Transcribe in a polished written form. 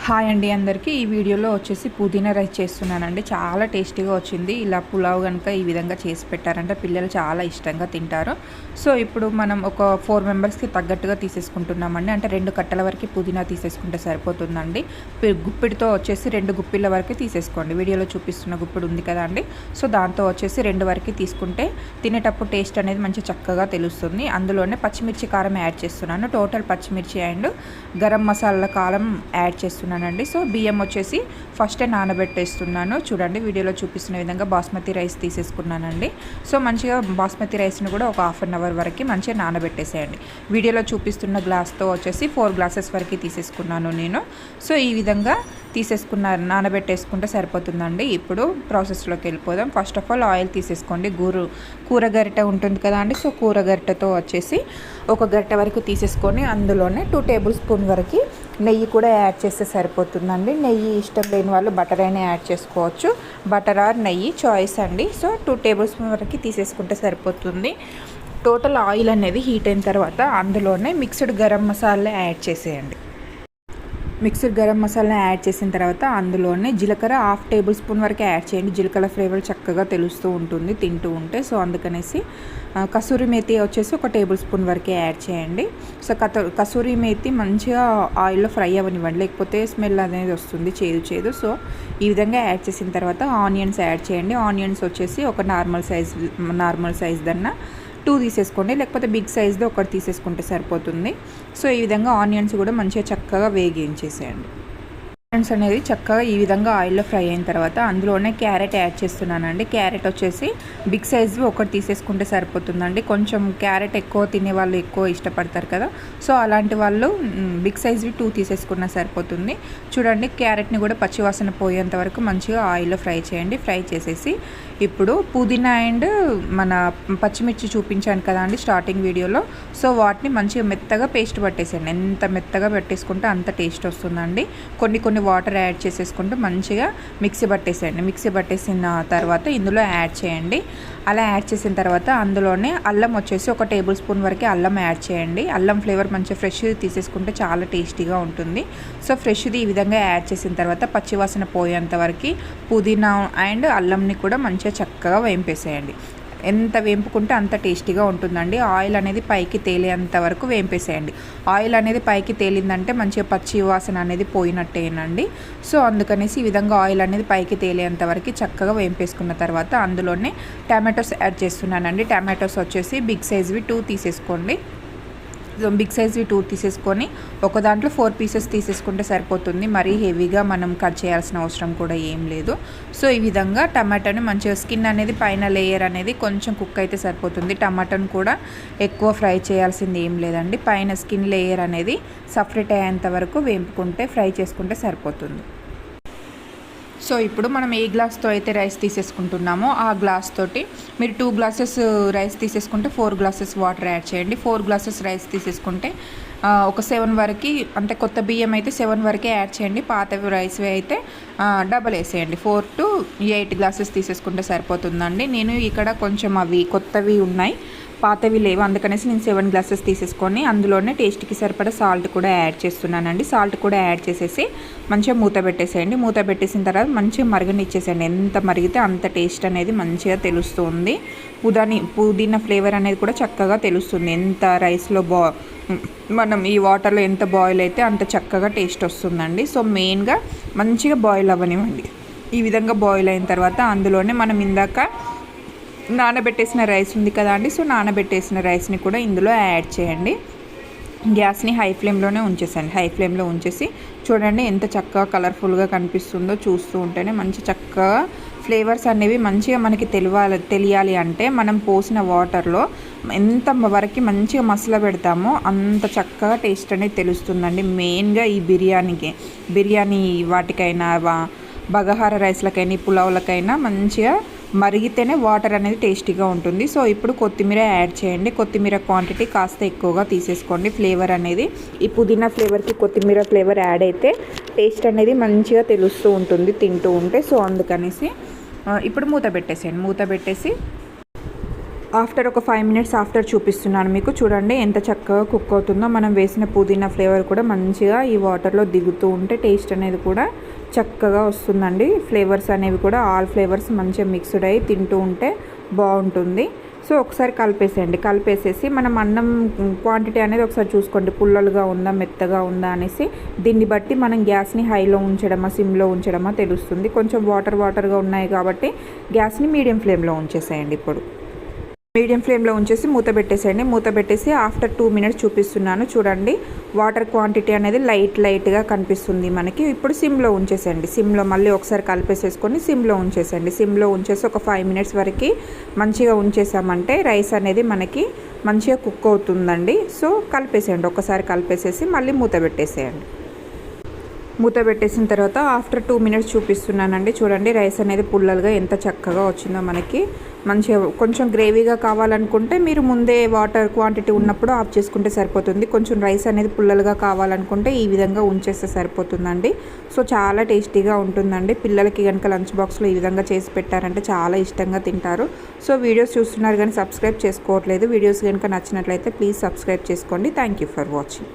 Hi అండి అందరికీ. ఈ వీడియోలో వచ్చేసి పుదీనా రైస్ చేస్తున్నానండి. చాలా టేస్టీగా వచ్చింది. ఇలా పులావ్ కనుక ఈ విధంగా చేసి పెట్టారంటే పిల్లలు చాలా ఇష్టంగా తింటారు. సో ఇప్పుడు మనం ఒక 4 మెంబర్స్కి తగ్గట్టుగా తీసేసుకుంటున్నామండి. అంటే 2 కట్టల వరకు పుదీనా తీసేసుకుంటే సరిపోతుందండి. గుప్పిడితో వచ్చేసి 2 గుప్పిళ్ళ వరకు తీసేసుకోండి. వీడియోలో చూపిస్తున్న గుప్పిడి ఉంది కదా అండి. సో దాంతో వచ్చేసి 2 వరకు తీసుకుంటే తినేటప్పుడు టేస్ట్ అనేది మంచి చక్కగా తెలుస్తుంది. అందులోనే పచ్చిమిర్చి కారం యాడ్ చేస్తున్నాను. టోటల్ పచ్చిమిర్చి అండ్ గరం మసాలా కారం యాడ్ చేస్తున్నాను అండి. సో బియ్యం వచ్చేసి ఫస్టే నానబెట్టేస్తున్నాను. చూడండి వీడియోలో చూపిస్తున్న విధంగా బాస్మతి రైస్ తీసేసుకున్నానండి. సో మంచిగా బాస్మతి రైస్ని కూడా ఒక హాఫ్ అన్ అవర్ వరకు మంచిగా నానబెట్టేసేయండి. వీడియోలో చూపిస్తున్న గ్లాస్తో వచ్చేసి 4 గ్లాసెస్ వరకు తీసేసుకున్నాను నేను. సో ఈ విధంగా నానబెట్టేసుకుంటే సరిపోతుందండి. ఇప్పుడు ప్రాసెస్లోకి వెళ్ళిపోదాం. ఫస్ట్ ఆఫ్ ఆల్ ఆయిల్ తీసేసుకోండి. కూర గరిటె ఉంటుంది కదా అండి. సో కూర గరిటెతో వచ్చేసి ఒక గరిటె వరకు తీసేసుకొని అందులోనే 2 టేబుల్ స్పూన్ వరకు నెయ్యి కూడా యాడ్ చేస్తే సరిపోతుందండి. నెయ్యి ఇష్టం లేని వాళ్ళు బటర్ అయినా యాడ్ చేసుకోవచ్చు. బటర్ ఆర్ నెయ్యి చాయిస్ అండి. సో 2 టేబుల్ స్పూన్ వరకు తీసేసుకుంటే సరిపోతుంది. టోటల్ ఆయిల్ అనేది హీట్ అయిన తర్వాత అందులోనే మిక్స్డ్ గరం మసాలా యాడ్ చేసేయండి. మిక్స్డ్ గరం మసాలా యాడ్ చేసిన తర్వాత అందులోనే జీలకర్ర 1/2 టేబుల్ స్పూన్ వరకు యాడ్ చేయండి. జీలకర్ర ఫ్లేవర్ చక్కగా తెలుస్తూ ఉంటుంది తింటూ ఉంటే. సో అందుకనేసి కసూరి మేతి వచ్చేసి 1 టేబుల్ స్పూన్ వరకే యాడ్ చేయండి. సో కసూరి మేతి మంచిగా ఆయిల్లో ఫ్రై అవ్వనివ్వండి, లేకపోతే స్మెల్ అనేది వస్తుంది చేదు. సో ఈ విధంగా యాడ్ చేసిన తర్వాత ఆనియన్స్ యాడ్ చేయండి. ఆనియన్స్ వచ్చేసి ఒక నార్మల్ సైజ్ దన్నా 2 తీసేసుకోండి, లేకపోతే బిగ్ సైజ్లో 1 తీసేసుకుంటే సరిపోతుంది. సో ఈ విధంగా ఆనియన్స్ కూడా మంచిగా చక్కగా వేగించేసేయండి. ఆనియన్స్ అనేది చక్కగా ఈ విధంగా ఆయిల్లో ఫ్రై అయిన తర్వాత అందులోనే క్యారెట్ యాడ్ చేస్తున్నానండి. క్యారెట్ వచ్చేసి బిగ్ సైజ్ 1 తీసేసుకుంటే సరిపోతుందండి. కొంచెం క్యారెట్ ఎక్కువ తినే వాళ్ళు ఎక్కువ ఇష్టపడతారు కదా. సో అలాంటి వాళ్ళు బిగ్ సైజ్వి 2 తీసేసుకున్నా సరిపోతుంది. చూడండి క్యారెట్ని కూడా పచ్చివాసన పోయేంత వరకు మంచిగా ఆయిల్లో ఫ్రై చేయండి. ఫ్రై చేసేసి ఇప్పుడు పుదీనా అండ్ మన పచ్చిమిర్చి చూపించాను కదా అండి స్టార్టింగ్ వీడియోలో. సో వాటిని మంచిగా మెత్తగా పేస్ట్ పట్టేసేయండి. ఎంత మెత్తగా పెట్టేసుకుంటే అంత టేస్ట్ వస్తుందండి. కొన్ని వాటర్ యాడ్ చేసేసుకుంటూ మంచిగా మిక్సీ పట్టేసేయండి. మిక్సీ పట్టేసిన తర్వాత ఇందులో యాడ్ చేయండి. అలా యాడ్ చేసిన తర్వాత అందులోనే అల్లం వచ్చేసి 1 టేబుల్ స్పూన్ వరకు అల్లం యాడ్ చేయండి. అల్లం ఫ్లేవర్ మంచిగా ఫ్రెష్ది తీసేసుకుంటే చాలా టేస్టీగా ఉంటుంది. సో ఫ్రెష్ది ఈ విధంగా యాడ్ చేసిన తర్వాత పచ్చివాసన పోయేంత వరకు పుదీనా అండ్ అల్లంని కూడా మంచిగా చక్కగా వేంపేసేయండి. ఎంత వేంపుకుంటే అంత టేస్టీగా ఉంటుందండి. ఆయిల్ అనేది పైకి తేలేంత వరకు వేంపేసేయండి. ఆయిల్ అనేది పైకి తేలిందంటే మంచిగా పచ్చి వాసన అనేది పోయినట్టేనండి. సో అందుకనేసి ఈ విధంగా ఆయిల్ అనేది పైకి తేలేంత వరకు చక్కగా వేంపేసుకున్న తర్వాత అందులోనే టమాటోస్ యాడ్ చేస్తున్నానండి. టమాటోస్ వచ్చేసి బిగ్ సైజ్వి 2 తీసేసుకోండి. బిగ్ సైజ్వి 2 తీసేసుకొని ఒక దాంట్లో 4 పీసెస్ తీసేసుకుంటే సరిపోతుంది. మరీ హెవీగా మనం కట్ చేయాల్సిన అవసరం కూడా ఏం లేదు. సో ఈ విధంగా టమాటాని మంచిగా స్కిన్ అనేది పైన లేయర్ అనేది కొంచెం కుక్ అయితే సరిపోతుంది. టమాటాను కూడా ఎక్కువ ఫ్రై చేయాల్సింది ఏం లేదండి. పైన స్కిన్ లేయర్ అనేది సపరేట్ అయ్యేంత వరకు వేపుకుంటే ఫ్రై చేసుకుంటే సరిపోతుంది. సో ఇప్పుడు మనం ఏ గ్లాస్తో అయితే రైస్ తీసేసుకుంటున్నామో ఆ గ్లాస్ తోటి మీరు 2 గ్లాసెస్ రైస్ తీసేసుకుంటే 4 గ్లాసెస్ వాటర్ యాడ్ చేయండి. 4 గ్లాసెస్ రైస్ తీసేసుకుంటే ఒక 7 వరకు, అంటే కొత్త బియ్యం అయితే 7 వరకే యాడ్ చేయండి. పాతవి రైస్వి అయితే డబల్ వేసేయండి. 4 to 8 గ్లాసెస్ తీసేసుకుంటే సరిపోతుందండి. నేను ఇక్కడ కొంచెం అవి కొత్తవి ఉన్నాయి, పాతవి లేవు, అందుకనేసి నేను 7 గ్లాసెస్ తీసేసుకొని అందులోనే టేస్ట్కి సరిపడా సాల్ట్ కూడా యాడ్ చేస్తున్నానండి. సాల్ట్ కూడా యాడ్ చేసేసి మంచిగా మూత పెట్టేసేయండి. మూత పెట్టేసిన తర్వాత మంచిగా మరగనిచ్చేసేయండి. ఎంత మరిగితే అంత టేస్ట్ అనేది మంచిగా తెలుస్తుంది. పుదీనా ఫ్లేవర్ అనేది కూడా చక్కగా తెలుస్తుంది. ఎంత రైస్లో మనం ఈ వాటర్లో ఎంత బాయిల్ అయితే అంత చక్కగా టేస్ట్ వస్తుందండి. సో మెయిన్గా మంచిగా బాయిల్ అవ్వనివ్వండి. ఈ విధంగా బాయిల్ అయిన తర్వాత అందులోనే మనం ఇందాక నానబెట్టేసిన రైస్ ఉంది కదా అండి. సో నానబెట్టేసిన రైస్ని కూడా ఇందులో యాడ్ చేయండి. గ్యాస్ని హై ఫ్లేమ్లోనే ఉంచేసండి. హై ఫ్లేమ్లో ఉంచేసి చూడండి ఎంత చక్కగా కలర్ఫుల్గా కనిపిస్తుందో. చూస్తూ ఉంటేనే మంచి చక్కగా ఫ్లేవర్స్ అనేవి మంచిగా మనకి తెలియాలి అంటే మనం పోసిన వాటర్లో ఎంత వరకు మంచిగా మసాలా పెడతామో అంత చక్కగా టేస్ట్ అనేది తెలుస్తుందండి. మెయిన్గా ఈ బిర్యానీ వాటికైనా బగారా రైస్లకైనా పులావులకైనా మంచిగా మరిగితేనే వాటర్ అనేది టేస్టీగా ఉంటుంది. సో ఇప్పుడు కొత్తిమీర యాడ్ చేయండి. కొత్తిమీర క్వాంటిటీ కాస్త ఎక్కువగా తీసేసుకోండి. ఫ్లేవర్ అనేది ఈ పుదీనా ఫ్లేవర్కి కొత్తిమీర ఫ్లేవర్ యాడ్ అయితే టేస్ట్ అనేది మంచిగా తెలుస్తూ ఉంటుంది తింటూ ఉంటే. సో అందుకనేసి ఇప్పుడు మూత పెట్టేసేయండి. మూత పెట్టేసి ఆఫ్టర్ ఒక 5 మినిట్స్ ఆఫ్టర్ చూపిస్తున్నాను మీకు. చూడండి ఎంత చక్కగా కుక్ అవుతుందో. మనం వేసిన పుదీనా ఫ్లేవర్ కూడా మంచిగా ఈ వాటర్లో దిగుతూ ఉంటే టేస్ట్ అనేది కూడా చక్కగా వస్తుందండి. ఫ్లేవర్స్ అనేవి కూడా ఆల్ ఫ్లేవర్స్ మంచిగా మిక్స్డ్ అయ్యి తింటూ ఉంటే బాగుంటుంది. సో ఒకసారి కలిపేసేయండి. కలిపేసేసి మనం అన్నం క్వాంటిటీ అనేది ఒకసారి చూసుకోండి, పుల్లలుగా ఉందా మెత్తగా ఉందా అనేసి. దీన్ని బట్టి మనం గ్యాస్ని హైలో ఉంచడమా సిమ్లో ఉంచడమా తెలుస్తుంది. కొంచెం వాటర్గా ఉన్నాయి కాబట్టి గ్యాస్ని మీడియం ఫ్లేమ్లో ఉంచేసేయండి. ఇప్పుడు మీడియం ఫ్లేమ్లో ఉంచేసి మూత పెట్టేసేయండి. మూత పెట్టేసి ఆఫ్టర్ 2 మినిట్స్ చూపిస్తున్నాను. చూడండి వాటర్ క్వాంటిటీ అనేది లైట్గా కనిపిస్తుంది మనకి. ఇప్పుడు సిమ్లో ఉంచేసేయండి. సిమ్లో మళ్ళీ ఒకసారి కలిపేసేసుకొని సిమ్లో ఉంచేసేయండి. సిమ్లో ఉంచేసి ఒక 5 మినిట్స్ వరకు మంచిగా ఉంచేసామంటే రైస్ అనేది మనకి మంచిగా కుక్ అవుతుందండి. సో కలిపేసేయండి. ఒకసారి కలిపేసేసి మళ్ళీ మూత పెట్టేసేయండి. మూత పెట్టేసిన తర్వాత ఆఫ్టర్ 2 మినిట్స్ చూపిస్తున్నానండి. చూడండి రైస్ అనేది పుల్లలుగా ఎంత చక్కగా వచ్చిందో మనకి. మంచిగా కొంచెం గ్రేవీగా కావాలనుకుంటే మీరు ముందే వాటర్ క్వాంటిటీ ఉన్నప్పుడు ఆఫ్ చేసుకుంటే సరిపోతుంది. కొంచెం రైస్ అనేది పుల్లలుగా కావాలనుకుంటే ఈ విధంగా ఉంచేస్తే సరిపోతుందండి. సో చాలా టేస్టీగా ఉంటుందండి. పిల్లలకి కనుక లంచ్ బాక్స్లో ఈ విధంగా చేసి పెట్టారంటే చాలా ఇష్టంగా తింటారు. సో వీడియోస్ చూస్తున్నారు కానీ సబ్స్క్రైబ్ చేసుకోవట్లేదు. వీడియోస్ కనుక నచ్చినట్లయితే ప్లీజ్ సబ్స్క్రైబ్ చేసుకోండి. Thank you for watching.